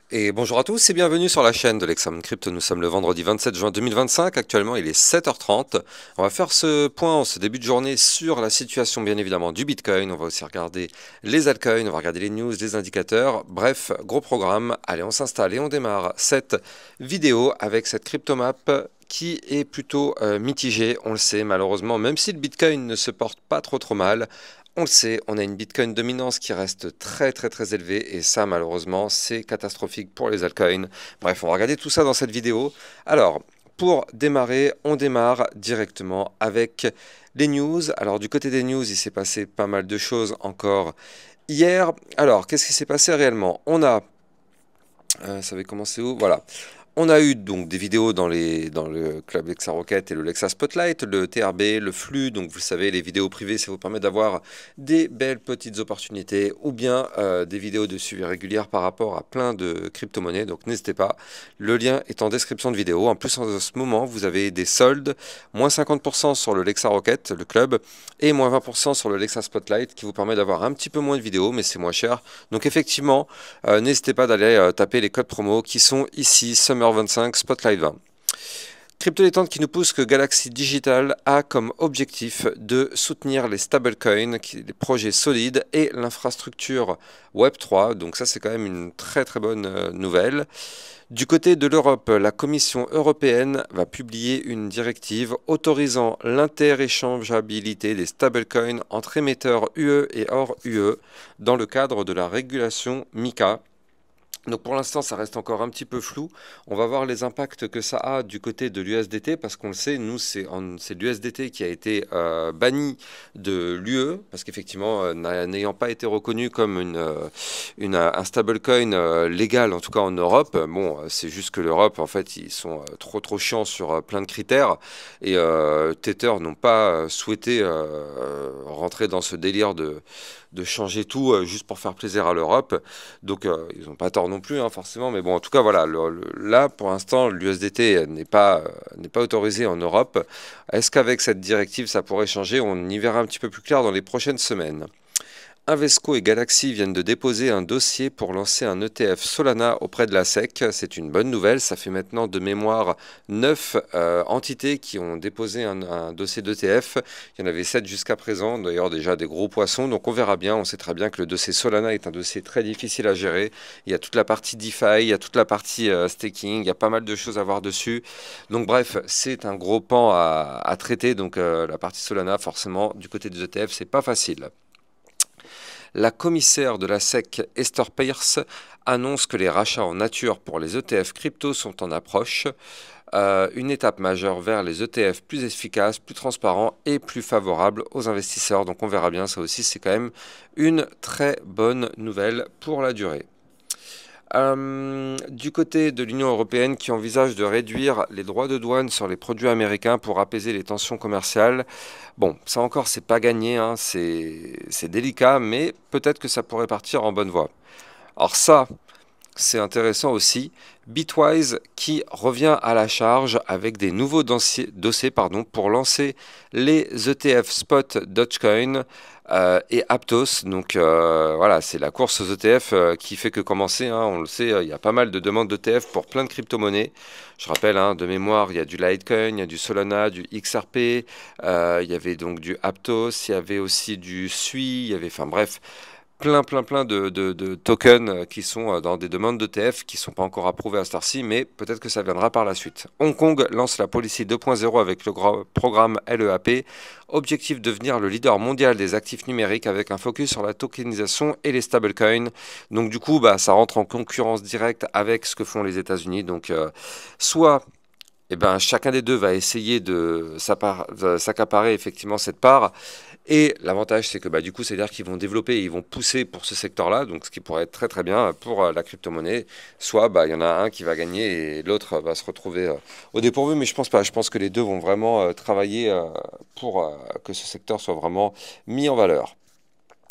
Et bonjour à tous et bienvenue sur la chaîne de l'Examen Crypto. Nous sommes le vendredi 27 juin 2025. Actuellement, il est 7h30. On va faire ce point en ce début de journée sur la situation, bien évidemment, du Bitcoin. On va aussi regarder les altcoins, on va regarder les news, les indicateurs. Bref, gros programme. Allez, on s'installe et on démarre cette vidéo avec cette cryptomap qui est plutôt mitigée. On le sait, malheureusement, même si le Bitcoin ne se porte pas trop mal. On le sait, on a une Bitcoin dominance qui reste très élevée et ça malheureusement c'est catastrophique pour les altcoins. Bref, on va regarder tout ça dans cette vidéo. Alors, pour démarrer, on démarre directement avec les news. Alors du côté des news, il s'est passé pas mal de choses encore hier. Alors, qu'est-ce qui s'est passé réellement? On a, ça avait commencé où? Voilà. On a eu donc des vidéos dans le Club Lexa Rocket et le Lexa Spotlight, le TRB, le flux, donc vous le savez, les vidéos privées, ça vous permet d'avoir des belles petites opportunités ou bien des vidéos de suivi régulières par rapport à plein de crypto-monnaies, donc n'hésitez pas, le lien est en description de vidéo. En plus, en ce moment, vous avez des soldes, moins 50% sur le Lexa Rocket, le club, et moins 20% sur le Lexa Spotlight, qui vous permet d'avoir un petit peu moins de vidéos, mais c'est moins cher. Donc effectivement, n'hésitez pas d'aller taper les codes promo qui sont ici, Summer 25, Spotlight 20. Crypto détente qui nous pousse que Galaxy Digital a comme objectif de soutenir les stablecoins, les projets solides et l'infrastructure Web3. Donc ça c'est quand même une très bonne nouvelle. Du côté de l'Europe, la Commission européenne va publier une directive autorisant l'interéchangeabilité des stablecoins entre émetteurs UE et hors UE dans le cadre de la régulation MiCA. Donc pour l'instant, ça reste encore un petit peu flou. On va voir les impacts que ça a du côté de l'USDT, parce qu'on le sait, nous, c'est l'USDT qui a été banni de l'UE, parce qu'effectivement, n'ayant pas été reconnu comme un stablecoin légal, en tout cas en Europe, bon, c'est juste que l'Europe, en fait, ils sont trop chiants sur plein de critères, et Tether n'ont pas souhaité rentrer dans ce délire de changer tout juste pour faire plaisir à l'Europe. Donc ils n'ont pas tort non plus, hein, forcément. Mais bon, en tout cas, voilà, là, pour l'instant, l'USDT n'est pas autorisé en Europe. Est-ce qu'avec cette directive, ça pourrait changer? On y verra un petit peu plus clair dans les prochaines semaines. Invesco et Galaxy viennent de déposer un dossier pour lancer un ETF Solana auprès de la SEC. C'est une bonne nouvelle. Ça fait maintenant de mémoire 9 entités qui ont déposé un dossier d'ETF. Il y en avait 7 jusqu'à présent, d'ailleurs déjà des gros poissons. Donc on verra bien. On sait très bien que le dossier Solana est un dossier très difficile à gérer. Il y a toute la partie DeFi, il y a toute la partie staking, il y a pas mal de choses à voir dessus. Donc bref, c'est un gros pan à traiter. Donc la partie Solana, forcément, du côté des ETF, c'est pas facile. La commissaire de la SEC, Esther Pierce, annonce que les rachats en nature pour les ETF crypto sont en approche. Une étape majeure vers les ETF plus efficaces, plus transparents et plus favorables aux investisseurs. Donc on verra bien, ça aussi c'est quand même une très bonne nouvelle pour la durée. Du côté de l'Union européenne qui envisage de réduire les droits de douane sur les produits américains pour apaiser les tensions commerciales. Bon, ça encore, c'est pas gagné, hein, c'est délicat, mais peut-être que ça pourrait partir en bonne voie. Alors ça, c'est intéressant aussi. Bitwise qui revient à la charge avec des nouveaux dossiers pour lancer les ETF Spot Dogecoin et Aptos. Donc voilà, c'est la course aux ETF qui fait que commencer. Hein, on le sait, il y a pas mal de demandes d'ETF pour plein de crypto-monnaies. Je rappelle, hein, de mémoire, il y a du Litecoin, il y a du Solana, du XRP, il y avait donc du Aptos, il y avait aussi du SUI, il y avait, enfin bref, plein de tokens qui sont dans des demandes d'ETF qui ne sont pas encore approuvés à cette heure-ci, mais peut-être que ça viendra par la suite. Hong Kong lance la policy 2.0 avec le programme LEAP. Objectif devenir le leader mondial des actifs numériques avec un focus sur la tokenisation et les stablecoins. Donc du coup, bah, ça rentre en concurrence directe avec ce que font les États-Unis. Donc soit eh ben, chacun des deux va essayer de s'accaparer effectivement cette part. Et l'avantage, c'est que bah, du coup, c'est-à-dire qu'ils vont développer, ils vont pousser pour ce secteur-là, donc ce qui pourrait être très bien pour la crypto-monnaie. Soit bah, il y en a un qui va gagner et l'autre va se retrouver au dépourvu, mais je pense pas. Je pense que les deux vont vraiment travailler pour que ce secteur soit vraiment mis en valeur.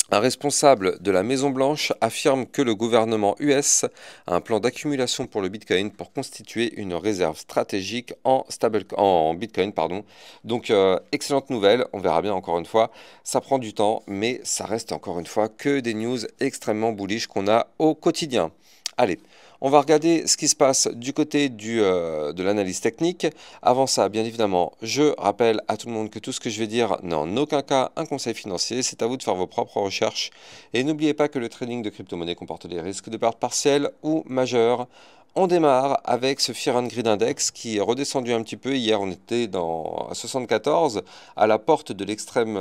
Un responsable de la Maison-Blanche affirme que le gouvernement US a un plan d'accumulation pour le Bitcoin pour constituer une réserve stratégique en Bitcoin. Pardon. Donc, excellente nouvelle, on verra bien encore une fois. Ça prend du temps, mais ça reste encore une fois que des news extrêmement bullish qu'on a au quotidien. Allez, On va regarder ce qui se passe du côté de l'analyse technique. Avant ça, bien évidemment, je rappelle à tout le monde que tout ce que je vais dire n'est en aucun cas un conseil financier. C'est à vous de faire vos propres recherches. Et n'oubliez pas que le trading de crypto-monnaie comporte des risques de perte partielle ou majeure. On démarre avec ce Fear and Greed Index qui est redescendu un petit peu. Hier, on était à 74, à la porte de l'extrême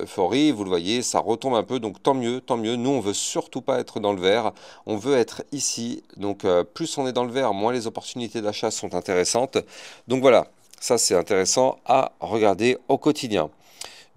euphorie. Vous le voyez, ça retombe un peu, donc tant mieux, tant mieux. Nous, on veut surtout pas être dans le vert. On veut être ici. Donc, plus on est dans le vert, moins les opportunités d'achat sont intéressantes. Donc voilà, ça c'est intéressant à regarder au quotidien.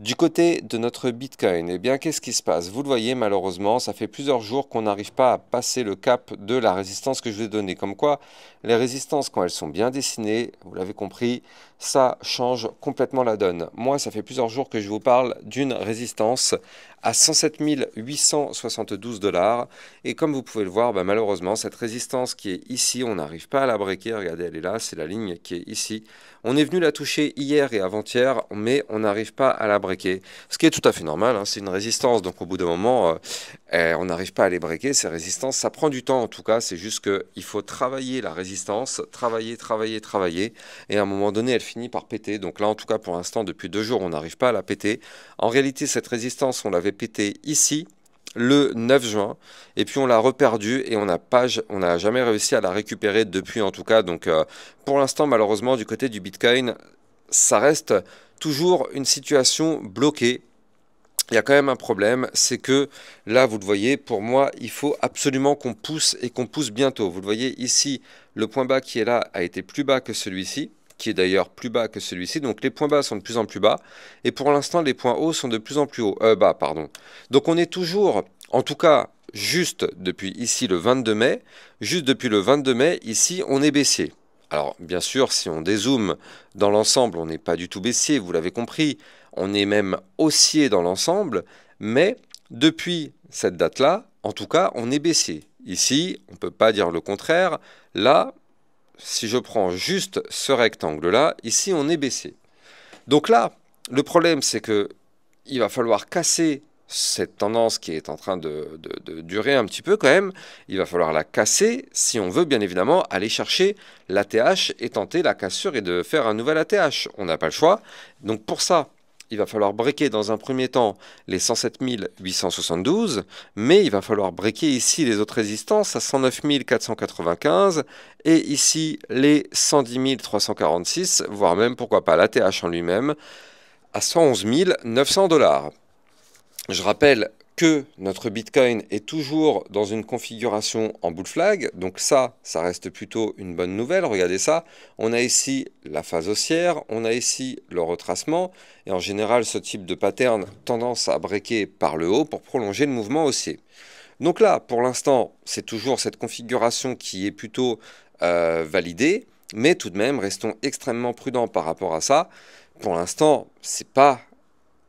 Du côté de notre Bitcoin, eh bien, qu'est-ce qui se passe? Vous le voyez, malheureusement, ça fait plusieurs jours qu'on n'arrive pas à passer le cap de la résistance que je vous ai donnée. Comme quoi, les résistances, quand elles sont bien dessinées, vous l'avez compris, ça change complètement la donne. Moi, ça fait plusieurs jours que je vous parle d'une résistance à 107 872 $. Et comme vous pouvez le voir, malheureusement, cette résistance qui est ici, on n'arrive pas à la breaker. Regardez, elle est là, c'est la ligne qui est ici. On est venu la toucher hier et avant-hier, mais on n'arrive pas à la breaker. Ce qui est tout à fait normal, hein, c'est une résistance. Donc au bout d'un moment, on n'arrive pas à les breaker. Ces résistances, ça prend du temps en tout cas. C'est juste qu'il faut travailler la résistance, travailler. Et à un moment donné, elle finit par péter. Donc là, en tout cas, pour l'instant, depuis 2 jours, on n'arrive pas à la péter. En réalité, cette résistance, on l'avait pétée ici le 9 juin, et puis on l'a reperdue et on n'a jamais réussi à la récupérer depuis en tout cas. Donc pour l'instant, malheureusement, du côté du Bitcoin, ça reste toujours une situation bloquée. Il y a quand même un problème, c'est que là, vous le voyez, pour moi, il faut absolument qu'on pousse et qu'on pousse bientôt. Vous le voyez ici, le point bas qui est là a été plus bas que celui-ci, qui est d'ailleurs plus bas que celui-ci. Donc les points bas sont de plus en plus bas. Et pour l'instant, les points hauts sont de plus en plus bas. Pardon. Donc on est toujours, en tout cas, juste depuis ici le 22 mai, juste depuis le 22 mai, ici, on est baissier. Alors bien sûr, si on dézoome dans l'ensemble, on n'est pas du tout baissier, vous l'avez compris. On est même haussier dans l'ensemble, mais depuis cette date-là, en tout cas, on est baissier. Ici, on ne peut pas dire le contraire. Là, si je prends juste ce rectangle-là, ici, on est baissier. Donc là, le problème, c'est que il va falloir casser cette tendance qui est en train de durer un petit peu quand même. Il va falloir la casser si on veut bien évidemment aller chercher l'ATH et tenter la cassure et de faire un nouvel ATH. On n'a pas le choix. Donc pour ça, il va falloir breaker dans un premier temps les 107 872, mais il va falloir breaker ici les autres résistances à 109 495 et ici les 110 346, voire même pourquoi pas l'ATH en lui-même à 111 900 $. Je rappelle que notre Bitcoin est toujours dans une configuration en bull flag, donc ça reste plutôt une bonne nouvelle. Regardez ça, on a ici la phase haussière, on a ici le retracement, et en général ce type de pattern tendance à breaker par le haut pour prolonger le mouvement haussier. Donc là, pour l'instant, c'est toujours cette configuration qui est plutôt validée, mais tout de même, restons extrêmement prudents par rapport à ça. Pour l'instant, c'est pas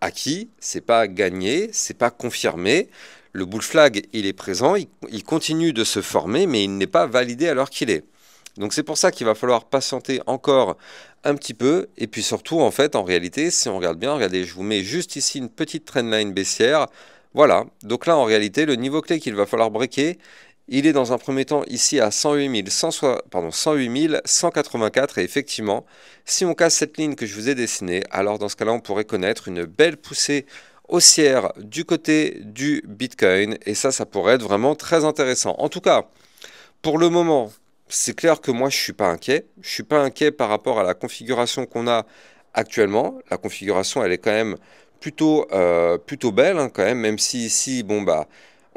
acquis, c'est pas gagné, c'est pas confirmé. Le bull flag, il est présent, il continue de se former, mais il n'est pas validé à l'heure qu'il est. Donc c'est pour ça qu'il va falloir patienter encore un petit peu. Et puis surtout, en fait, en réalité, si on regarde bien, regardez, je vous mets juste ici une petite trendline baissière. Voilà, donc là, en réalité, le niveau clé qu'il va falloir breaker, il est dans un premier temps ici à 108 184 et effectivement, si on casse cette ligne que je vous ai dessinée, alors dans ce cas-là, on pourrait connaître une belle poussée haussière du côté du Bitcoin et ça pourrait être vraiment très intéressant. En tout cas, pour le moment, c'est clair que moi, je ne suis pas inquiet. Je ne suis pas inquiet par rapport à la configuration qu'on a actuellement. La configuration, elle est quand même plutôt belle, hein, quand même si ici, bon,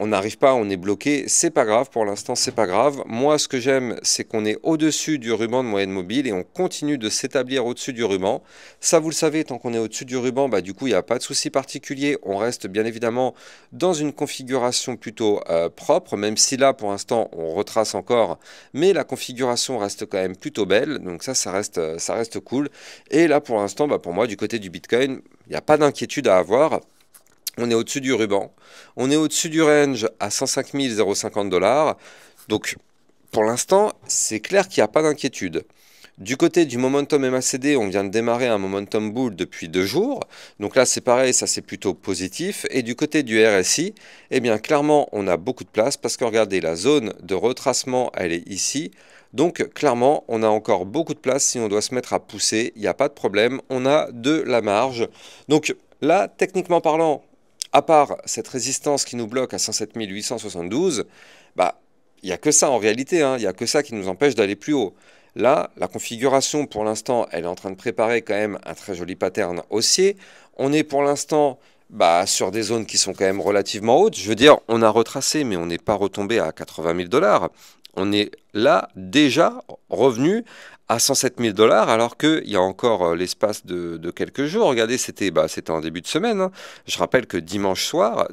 on n'arrive pas, on est bloqué, c'est pas grave, pour l'instant c'est pas grave. Moi ce que j'aime c'est qu'on est au-dessus du ruban de moyenne mobile et on continue de s'établir au-dessus du ruban. Ça vous le savez, tant qu'on est au-dessus du ruban, du coup il n'y a pas de souci particulier. On reste bien évidemment dans une configuration plutôt propre, même si là pour l'instant on retrace encore, mais la configuration reste quand même plutôt belle, donc ça reste cool. Et là pour l'instant, pour moi du côté du Bitcoin, il n'y a pas d'inquiétude à avoir. On est au-dessus du ruban, on est au-dessus du range à 105 050 $. Donc, pour l'instant, c'est clair qu'il n'y a pas d'inquiétude. Du côté du momentum MACD, on vient de démarrer un momentum bull depuis 2 jours. Donc là, c'est pareil, ça c'est plutôt positif. Et du côté du RSI, eh bien clairement, on a beaucoup de place parce que regardez, la zone de retracement, elle est ici. Donc clairement, on a encore beaucoup de place si on doit se mettre à pousser. Il n'y a pas de problème, on a de la marge. Donc là, techniquement parlant, à part cette résistance qui nous bloque à 107 872, bah, il n'y a que ça en réalité, hein. Il n'y a que ça qui nous empêche d'aller plus haut. Là, la configuration, pour l'instant, elle est en train de préparer quand même un très joli pattern haussier. On est pour l'instant sur des zones qui sont quand même relativement hautes. Je veux dire, on a retracé, mais on n'est pas retombé à 80 000 $. On est là déjà revenu à 107 000 $, alors qu'il y a encore l'espace de quelques jours. Regardez, c'était en début de semaine, hein. Je rappelle que dimanche soir,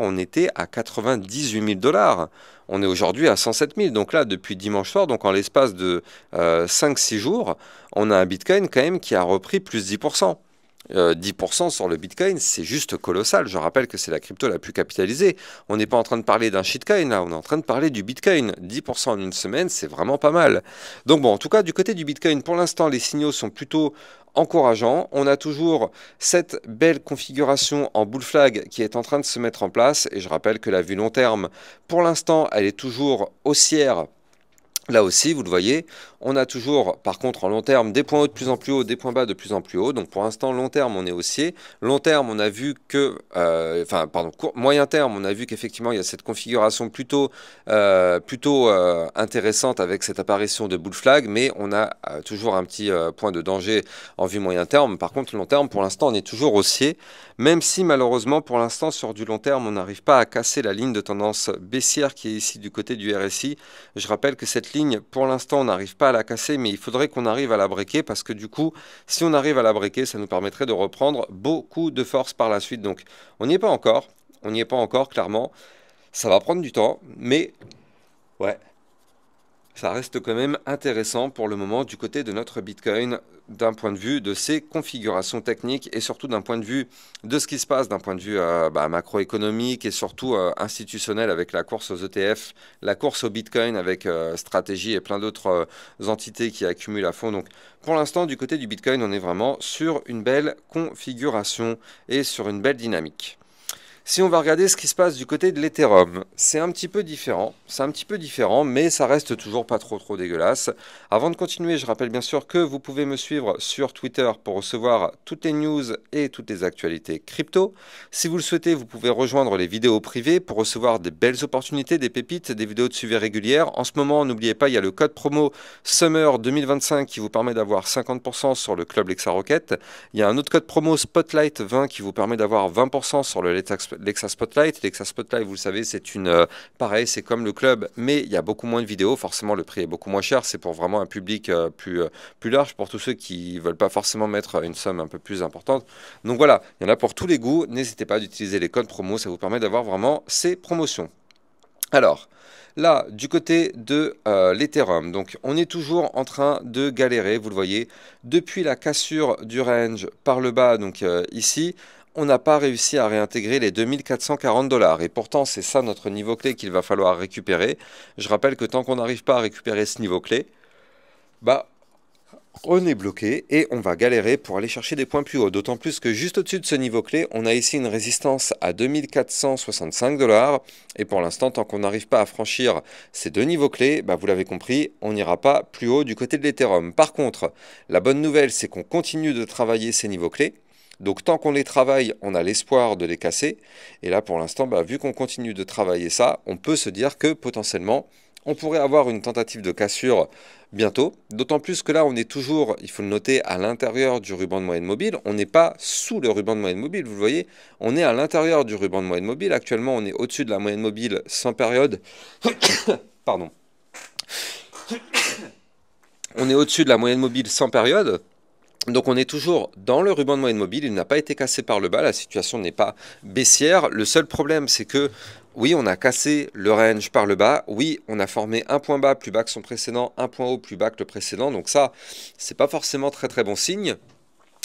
on était à 98 000 $. On est aujourd'hui à 107 000. Donc là, depuis dimanche soir, donc en l'espace de 5-6 jours, on a un Bitcoin quand même qui a repris plus 10%. 10% sur le Bitcoin, c'est juste colossal. Je rappelle que c'est la crypto la plus capitalisée. On n'est pas en train de parler d'un shitcoin, là, on est en train de parler du Bitcoin. 10% en une semaine, c'est vraiment pas mal. Donc bon, en tout cas, du côté du Bitcoin, pour l'instant, les signaux sont plutôt encourageants. On a toujours cette belle configuration en bull flag qui est en train de se mettre en place. Et je rappelle que la vue long terme, pour l'instant, elle est toujours haussière. Là aussi, vous le voyez, on a toujours, par contre, en long terme, des points hauts de plus en plus hauts, des points bas de plus en plus hauts. Donc pour l'instant, long terme, on est haussier. Long terme, on a vu que, moyen terme, on a vu qu'effectivement, il y a cette configuration plutôt intéressante avec cette apparition de bull flag, mais on a toujours un petit point de danger en vue moyen terme. Par contre, long terme, pour l'instant, on est toujours haussier, même si malheureusement, pour l'instant, sur du long terme, on n'arrive pas à casser la ligne de tendance baissière qui est ici du côté du RSI. Je rappelle que cette ligne, pour l'instant, on n'arrive pas à la casser, mais il faudrait qu'on arrive à la breaker parce que du coup, si on arrive à la breaker, ça nous permettrait de reprendre beaucoup de force par la suite. Donc, on n'y est pas encore. On n'y est pas encore, clairement. Ça va prendre du temps, mais ouais, ça reste quand même intéressant pour le moment du côté de notre Bitcoin, d'un point de vue de ses configurations techniques et surtout d'un point de vue de ce qui se passe, d'un point de vue macroéconomique et surtout institutionnel avec la course aux ETF, la course au Bitcoin avec stratégie et plein d'autres entités qui accumulent à fond. Donc pour l'instant, du côté du Bitcoin, on est vraiment sur une belle configuration et sur une belle dynamique. Si on va regarder ce qui se passe du côté de l'Ethereum, c'est un petit peu différent, mais ça reste toujours pas trop dégueulasse. Avant de continuer, je rappelle bien sûr que vous pouvez me suivre sur Twitter pour recevoir toutes les news et toutes les actualités crypto. Si vous le souhaitez, vous pouvez rejoindre les vidéos privées pour recevoir des belles opportunités, des pépites, des vidéos de suivi régulières. En ce moment, n'oubliez pas, il y a le code promo Summer 2025 qui vous permet d'avoir 50% sur le club Lexa Rocket. Il y a un autre code promo Spotlight 20 qui vous permet d'avoir 20% sur le Lexa Spotlight. Lexa Spotlight, vous le savez, c'est pareil, c'est comme le club, mais il y a beaucoup moins de vidéos. Forcément, le prix est beaucoup moins cher. C'est pour vraiment un public plus large, pour tous ceux qui ne veulent pas forcément mettre une somme un peu plus importante. Donc voilà, il y en a pour tous les goûts. N'hésitez pas d'utiliser les codes promo, ça vous permet d'avoir vraiment ces promotions. Alors, là, du côté de l'Ethereum, donc on est toujours en train de galérer, vous le voyez, depuis la cassure du range par le bas, donc ici, on n'a pas réussi à réintégrer les 2440 $. Et pourtant, c'est ça notre niveau clé qu'il va falloir récupérer. Je rappelle que tant qu'on n'arrive pas à récupérer ce niveau clé, on est bloqué et on va galérer pour aller chercher des points plus hauts. D'autant plus que juste au-dessus de ce niveau clé, on a ici une résistance à 2465 $. Et pour l'instant, tant qu'on n'arrive pas à franchir ces deux niveaux clés, vous l'avez compris, on n'ira pas plus haut du côté de l'Ethereum. Par contre, la bonne nouvelle, c'est qu'on continue de travailler ces niveaux clés. Donc tant qu'on les travaille, on a l'espoir de les casser. Et là, pour l'instant, vu qu'on continue de travailler ça, on peut se dire que potentiellement, on pourrait avoir une tentative de cassure bientôt. D'autant plus que là, on est toujours, il faut le noter, à l'intérieur du ruban de moyenne mobile. On n'est pas sous le ruban de moyenne mobile, vous le voyez. On est à l'intérieur du ruban de moyenne mobile. Actuellement, on est au-dessus de la moyenne mobile sans période. Pardon. On est au-dessus de la moyenne mobile sans période. Donc on est toujours dans le ruban de moyenne mobile, il n'a pas été cassé par le bas, la situation n'est pas baissière. Le seul problème, c'est que oui, on a cassé le range par le bas, oui, on a formé un point bas plus bas que son précédent, un point haut plus bas que le précédent, donc ça, c'est pas forcément très bon signe.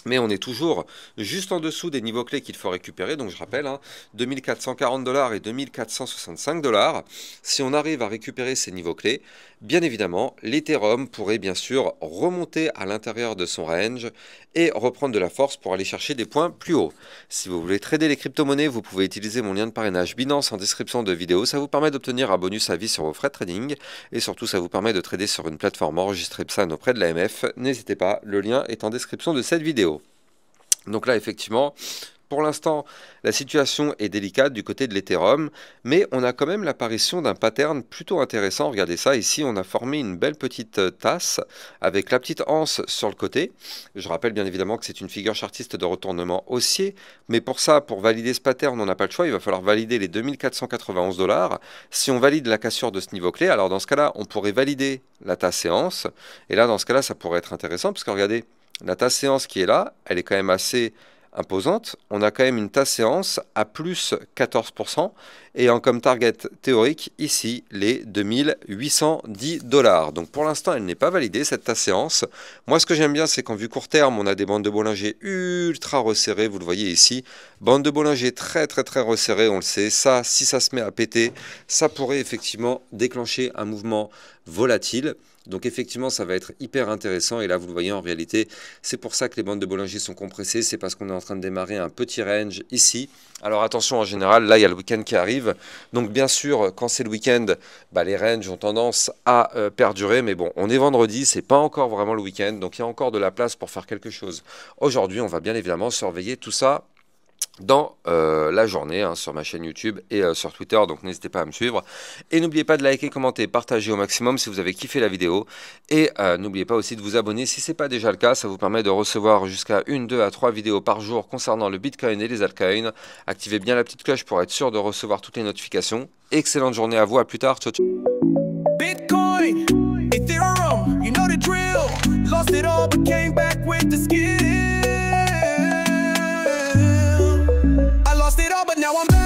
Mais on est toujours juste en dessous des niveaux clés qu'il faut récupérer. Donc je rappelle, hein, 2440 $ et 2465 $. Si on arrive à récupérer ces niveaux clés, bien évidemment, l'Ethereum pourrait bien sûr remonter à l'intérieur de son range et reprendre de la force pour aller chercher des points plus hauts. Si vous voulez trader les crypto-monnaies, vous pouvez utiliser mon lien de parrainage Binance en description de vidéo. Ça vous permet d'obtenir un bonus à vie sur vos frais de trading et surtout ça vous permet de trader sur une plateforme enregistrée PSAN auprès de l'AMF. N'hésitez pas, le lien est en description de cette vidéo. Donc là, effectivement, pour l'instant, la situation est délicate du côté de l'Ethereum, mais on a quand même l'apparition d'un pattern plutôt intéressant. Regardez ça, ici, on a formé une belle petite tasse avec la petite anse sur le côté. Je rappelle bien évidemment que c'est une figure chartiste de retournement haussier, mais pour ça, pour valider ce pattern, on n'a pas le choix, il va falloir valider les 2491 $. Si on valide la cassure de ce niveau clé, alors dans ce cas-là, on pourrait valider la tasse séance, et là, dans ce cas-là, ça pourrait être intéressant, parce que regardez, la tasse séance qui est là, elle est quand même assez imposante. On a quand même une tasse séance à plus 14% et en comme target théorique ici les 2810 $. Donc pour l'instant elle n'est pas validée cette tasse séance. Moi ce que j'aime bien c'est qu'en vue court terme on a des bandes de Bollinger ultra resserrées, vous le voyez ici. Bande de Bollinger très resserrées, on le sait. Ça, si ça se met à péter, ça pourrait effectivement déclencher un mouvement volatile. Donc effectivement, ça va être hyper intéressant. Et là, vous le voyez en réalité, c'est pour ça que les bandes de Bollinger sont compressées. C'est parce qu'on est en train de démarrer un petit range ici. Alors attention, en général, là, il y a le week-end qui arrive. Donc bien sûr, quand c'est le week-end, les ranges ont tendance à perdurer. Mais bon, on est vendredi, c'est pas encore vraiment le week-end. Donc il y a encore de la place pour faire quelque chose. Aujourd'hui, on va bien évidemment surveiller tout ça dans la journée sur ma chaîne YouTube et sur Twitter, donc n'hésitez pas à me suivre et n'oubliez pas de liker, commenter, partager au maximum si vous avez kiffé la vidéo et n'oubliez pas aussi de vous abonner si ce n'est pas déjà le cas. Ça vous permet de recevoir jusqu'à 1, 2 à 3 vidéos par jour concernant le Bitcoin et les altcoins. Activez bien la petite cloche pour être sûr de recevoir toutes les notifications. Excellente journée à vous, à plus tard, ciao ciao. Bitcoin, Ethereum, you know the drill. Lost it all but came back with the skill. But now I'm